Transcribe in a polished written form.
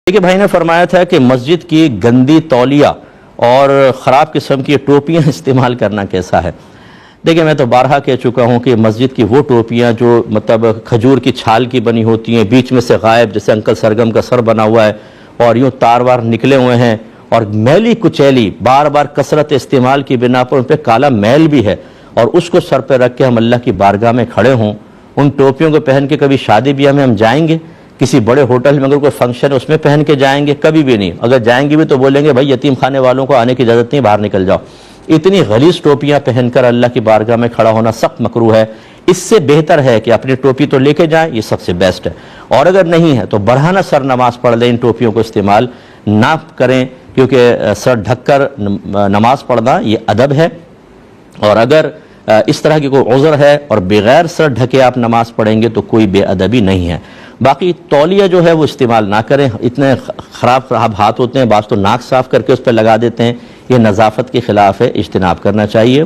دیکھیے بھائی نے فرمایا تھا کہ مسجد کی گندی تولیہ اور خراب قسم کی ٹوپیاں استعمال کرنا کیسا ہے۔ دیکھیں میں تو بارہا کہہ چکا ہوں کہ مسجد کی وہ ٹوپیاں جو مطلب کھجور کی چھال کی بنی ہوتی ہیں، بیچ میں سے غائب جیسے انکل سرگم کا سر بنا ہوا ہے اور یوں تار وار نکلے ہوئے ہیں اور میلی کچیلی بار بار کثرت استعمال کی بنا پر ان پہ کالا میل بھی ہے، اور اس کو سر پہ رکھ کے ہم اللہ کی بارگاہ میں کھڑے ہوں، ان ٹوپیوں کو پہن کے کبھی شادی بیاہ میں ہم جائیں گے؟ کسی بڑے ہوٹل میں اگر کوئی فنکشن ہے اس میں پہن کے جائیں گے؟ کبھی بھی نہیں۔ اگر جائیں گے بھی تو بولیں گے بھائی یتیم خانے والوں کو آنے کی اجازت نہیں، باہر نکل جاؤ۔ اتنی غلیظ ٹوپیاں پہن کر اللہ کی بارگاہ میں کھڑا ہونا سخت مکروہ ہے۔ اس سے بہتر ہے کہ اپنی ٹوپی تو لے کے جائیں، یہ سب سے بیسٹ ہے، اور اگر نہیں ہے تو برہنہ سر نماز پڑھ لیں، ان ٹوپیوں کو استعمال نہ کریں، کیونکہ سر ڈھک کر نماز پڑھنا یہ ادب ہے، اور اگر اس طرح کی کوئی عذر ہے اور بغیر سر ڈھکے آپ نماز پڑھیں گے تو کوئی بے ادبی نہیں ہے۔ باقی تولیہ جو ہے وہ استعمال نہ کریں، اتنے خراب ہاتھ ہوتے ہیں، بعض تو ناک صاف کر کے اس پہ لگا دیتے ہیں، یہ نظافت کے خلاف ہے، اجتناب کرنا چاہیے۔